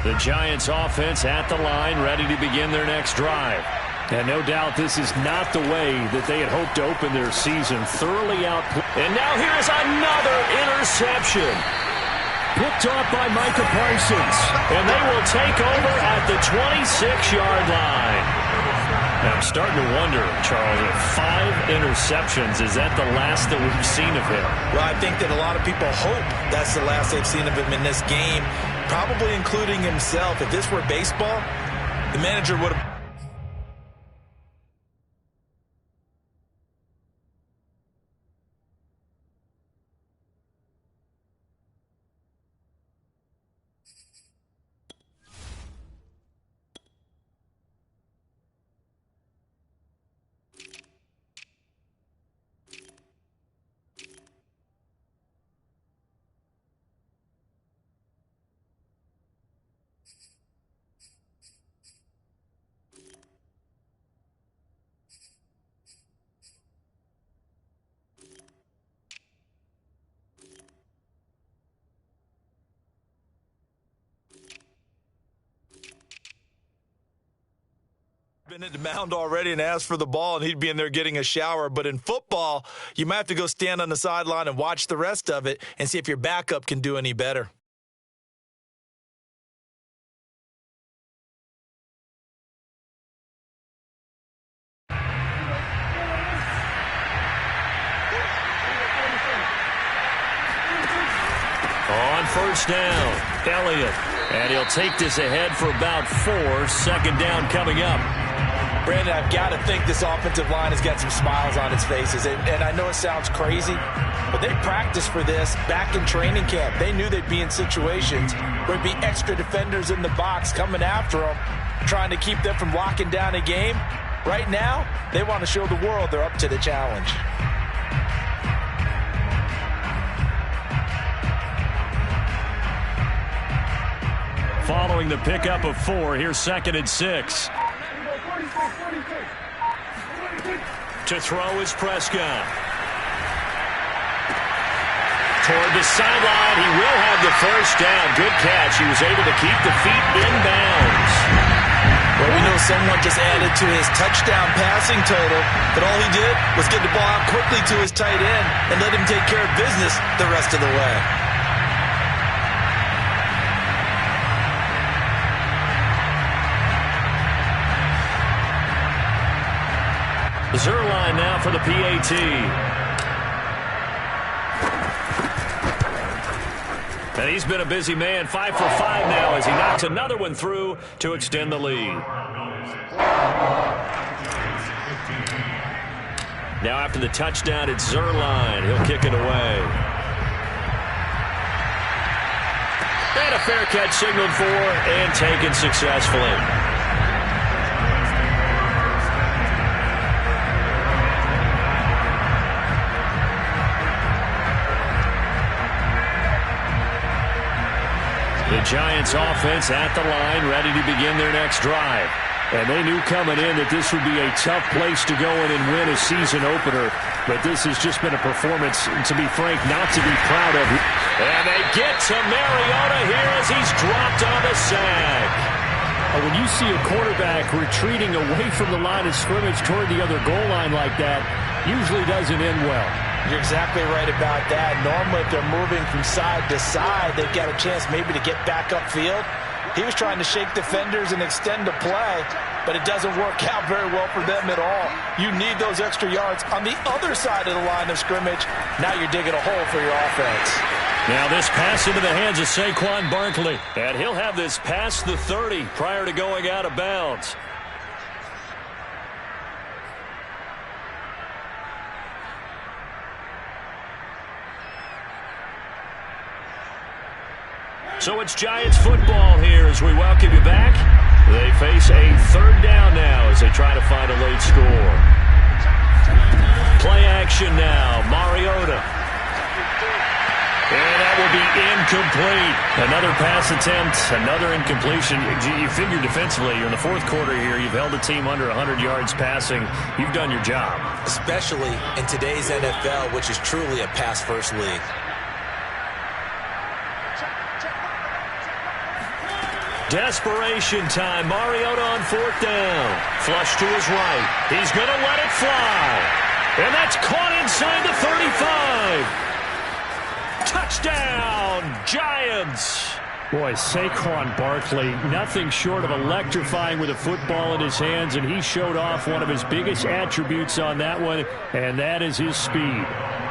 The Giants offense at the line, ready to begin their next drive. And no doubt this is not the way that they had hoped to open their season. Thoroughly outplayed. And now here is another interception. Picked off by Micah Parsons. And they will take over at the 26-yard line. Now I'm starting to wonder, Charles, if 5 interceptions, is that the last that we've seen of him? Well, I think that a lot of people hope that's the last they've seen of him in this game, probably including himself. If this were baseball, the manager would have... been at the mound already and asked for the ball, and he'd be in there getting a shower. But in football, you might have to go stand on the sideline and watch the rest of it and see if your backup can do any better. On first down, Elliott. And he'll take this ahead for about 4. Second down coming up. Brandon, I've got to think this offensive line has got some smiles on its faces. And I know it sounds crazy, but they practiced for this back in training camp. They knew they'd be in situations where there'd be extra defenders in the box coming after them, trying to keep them from locking down a game. Right now, they want to show the world they're up to the challenge. Following the pickup of 4, here's 2nd and 6. To throw is Prescott. Toward the sideline, he will have the first down. Good catch. He was able to keep the feet in bounds. Well, we know someone just added to his touchdown passing total, but all he did was get the ball out quickly to his tight end and let him take care of business the rest of the way. Zuerlein now for the PAT. And he's been a busy man, 5 for 5 now as he knocks another one through to extend the lead. Now after the touchdown, it's Zuerlein. He'll kick it away. And a fair catch signaled for and taken successfully. The Giants offense at the line, ready to begin their next drive. And they knew coming in that this would be a tough place to go in and win a season opener. But this has just been a performance, to be frank, not to be proud of. And they get to Mariota here as he's dropped on the sack. When you see a quarterback retreating away from the line of scrimmage toward the other goal line like that, usually doesn't end well. You're exactly right about that. Normally, if they're moving from side to side, they've got a chance maybe to get back upfield. He was trying to shake defenders and extend the play, but it doesn't work out very well for them at all. You need those extra yards on the other side of the line of scrimmage. Now you're digging a hole for your offense. Now this pass into the hands of Saquon Barkley. And he'll have this past the 30 prior to going out of bounds. So it's Giants football here as we welcome you back. They face a third down now as they try to find a late score. Play action now, Mariota. And that will be incomplete. Another pass attempt, another incompletion. You figure defensively, you're in the fourth quarter here. You've held the team under 100 yards passing. You've done your job. Especially in today's NFL, which is truly a pass-first league. Desperation time. Mariota on fourth down. Flush to his right. He's going to let it fly. And that's caught inside the 35. Touchdown, Giants. Boy, Saquon Barkley, nothing short of electrifying with a football in his hands, and he showed off one of his biggest attributes on that one, and that is his speed.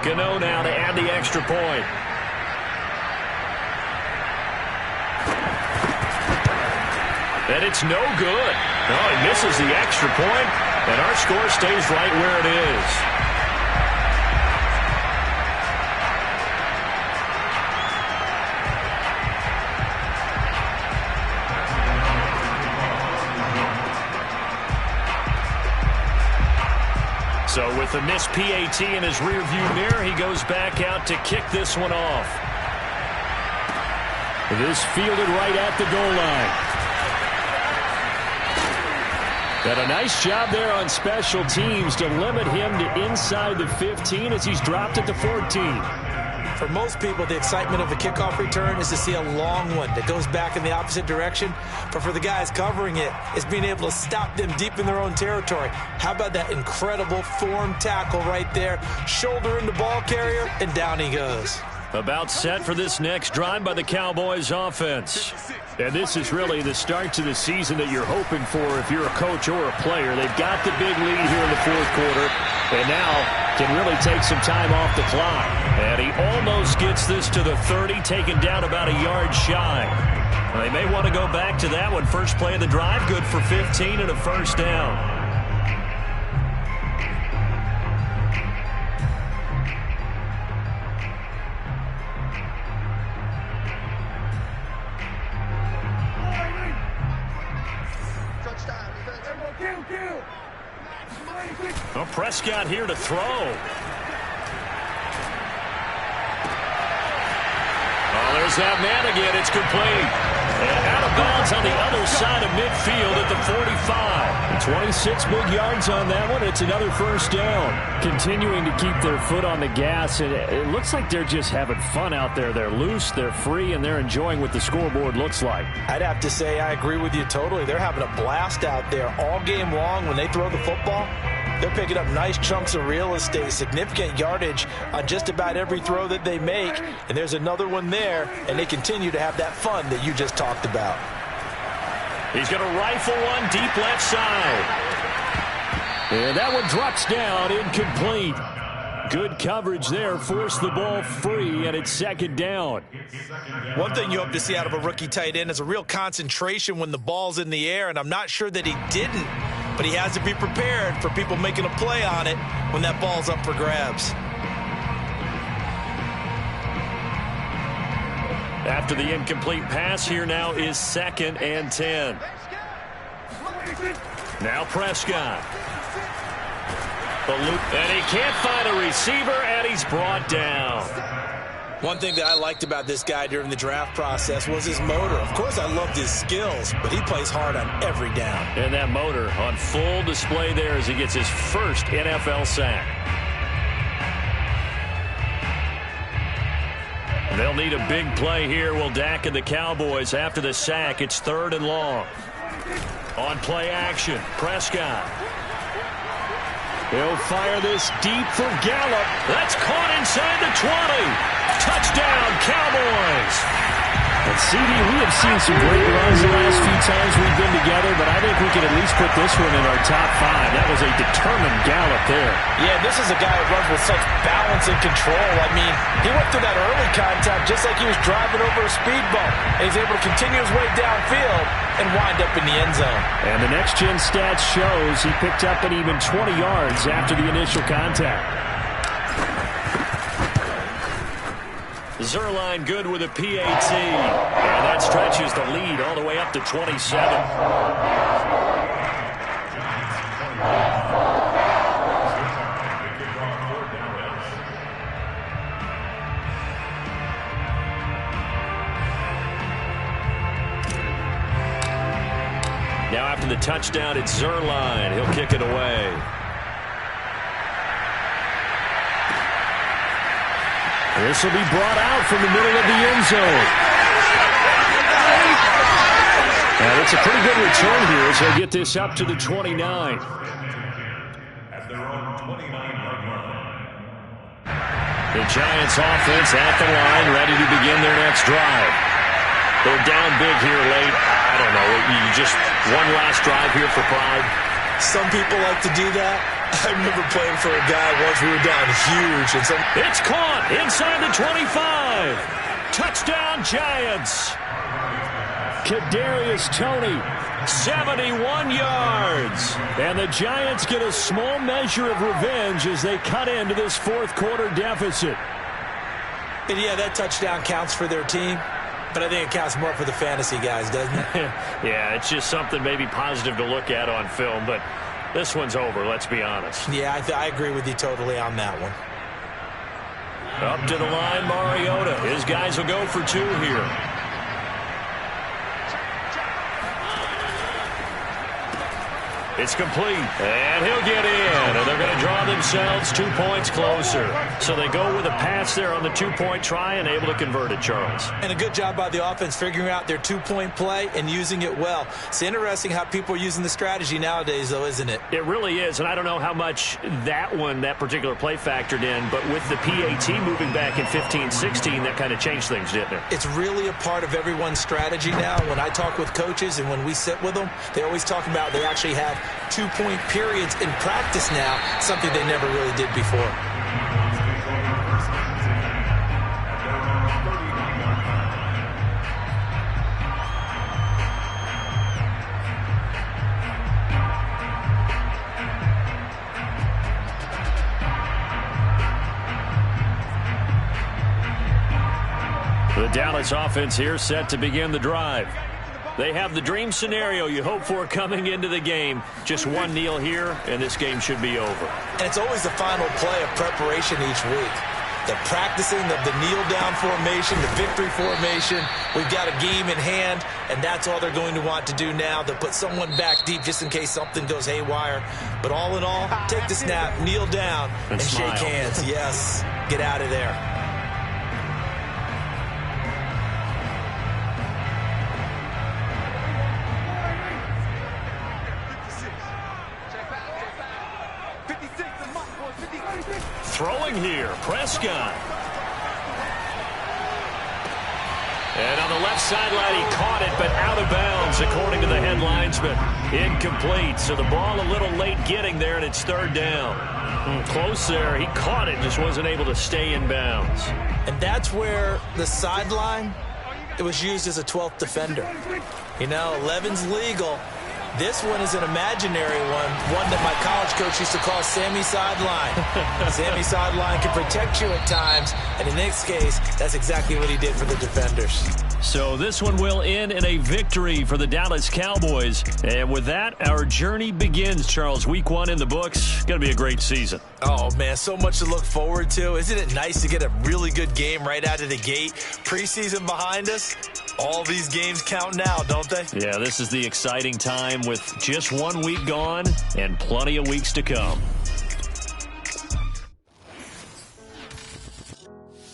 Gano now to add the extra point. And it's no good. Oh, he misses the extra point, and our score stays right where it is. So with the missed PAT in his rearview mirror, he goes back out to kick this one off. This fielded right at the goal line. And a nice job there on special teams to limit him to inside the 15 as he's dropped at the 14. For most people, the excitement of a kickoff return is to see a long one that goes back in the opposite direction. But for the guys covering it, it's being able to stop them deep in their own territory. How about that incredible form tackle right there? Shoulder in the ball carrier, and down he goes. About set for this next drive by the Cowboys offense. And this is really the start to the season that you're hoping for if you're a coach or a player. They've got the big lead here in the fourth quarter, and now can really take some time off the clock. And he almost gets this to the 30, taken down about a yard shy. They may want to go back to that one. First play of the drive, good for 15 and a first down. Well, Prescott here to throw. Oh, there's that man again. It's complete. And out of bounds on the other side of midfield at the 45. 26 big yards on that one. It's another first down. Continuing to keep their foot on the gas. And it looks like they're just having fun out there. They're loose, they're free, and they're enjoying what the scoreboard looks like. I'd have to say I agree with you totally. They're having a blast out there all game long when they throw the football. They're picking up nice chunks of real estate, significant yardage on just about every throw that they make. And there's another one there, and they continue to have that fun that you just talked about. He's going to rifle one deep left side. And that one drops down, incomplete. Good coverage there, forced the ball free, and it's second down. One thing you hope to see out of a rookie tight end is a real concentration when the ball's in the air, and I'm not sure that he didn't, but he has to be prepared for people making a play on it when that ball's up for grabs. After the incomplete pass, here now is 2nd and 10. Now Prescott. The loop, and he can't find a receiver, and he's brought down. One thing that I liked about this guy during the draft process was his motor. Of course, I loved his skills, but he plays hard on every down. And that motor on full display there as he gets his first NFL sack. They'll need a big play here, will Dak and the Cowboys. After the sack, it's 3rd and long. On play action, Prescott. He'll fire this deep for Gallup. That's caught inside the 20. Touchdown, Cowboys. And CD, we have seen some great runs the last few times we've been together, but I think we can at least put this one in our top 5. That was a determined Gallup there. Yeah, this is a guy who runs with such balance and control. I mean, he went through that early contact just like he was driving over a speed bump. And he's able to continue his way downfield and wind up in the end zone. And the next-gen stats shows he picked up an even 20 yards after the initial contact. Zuerlein good with a PAT. And that stretches the lead all the way up to 27. Now after the touchdown, it's Zuerlein. He'll kick it away. This will be brought out from the middle of the end zone. And it's a pretty good return here as they get this up to the 29. At their own 29-yard line. The Giants offense at the line, ready to begin their next drive. They're down big here late. I don't know, you just one last drive here for pride. Some people like to do that. I remember playing for a guy once we were down huge. And it's caught inside the 25. Touchdown, Giants. Kadarius Toney. 71 yards. And the Giants get a small measure of revenge as they cut into this fourth quarter deficit. And yeah, that touchdown counts for their team. But I think it counts more for the fantasy guys, doesn't it? Yeah, it's just something maybe positive to look at on film, but this one's over, let's be honest. Yeah, I agree with you totally on that one. Up to the line, Mariota. His guys will go for 2 here. It's complete, and he'll get in, and they're going to draw themselves 2 points closer. So they go with a pass there on the 2-point try and able to convert it, Charles. And a good job by the offense figuring out their 2-point play and using it well. It's interesting how people are using the strategy nowadays, though, isn't it? It really is, and I don't know how much that particular play factored in, but with the PAT moving back in 15-16, that kind of changed things, didn't it? It's really a part of everyone's strategy now. When I talk with coaches and when we sit with them, they always talk about they actually have 2-point periods in practice now, something they never really did before. The Dallas offense here set to begin the drive. They have the dream scenario you hope for coming into the game. Just one kneel here, and this game should be over. And it's always the final play of preparation each week. The practicing of the kneel-down formation, the victory formation. We've got a game in hand, and that's all they're going to want to do now. They'll put someone back deep just in case something goes haywire. But all in all, take the snap, kneel down, and shake hands. Yes, get out of there. Throwing here, Prescott. And on the left sideline, he caught it, but out of bounds, according to the head linesman. Incomplete, so the ball a little late getting there, and it's third down. Close there. He caught it, just wasn't able to stay in bounds. And that's where the sideline, it was used as a 12th defender. You know, 11's legal. This one is an imaginary one that my college coach used to call Sammy Sideline. Sammy Sideline can protect you at times, and in this case, that's exactly what he did for the defenders. So this one will end in a victory for the Dallas Cowboys. And with that, our journey begins, Charles. Week 1 in the books. Going to be a great season. Oh, man, so much to look forward to. Isn't it nice to get a really good game right out of the gate? Preseason behind us. All these games count now, don't they? Yeah, this is the exciting time with just 1 week gone and plenty of weeks to come.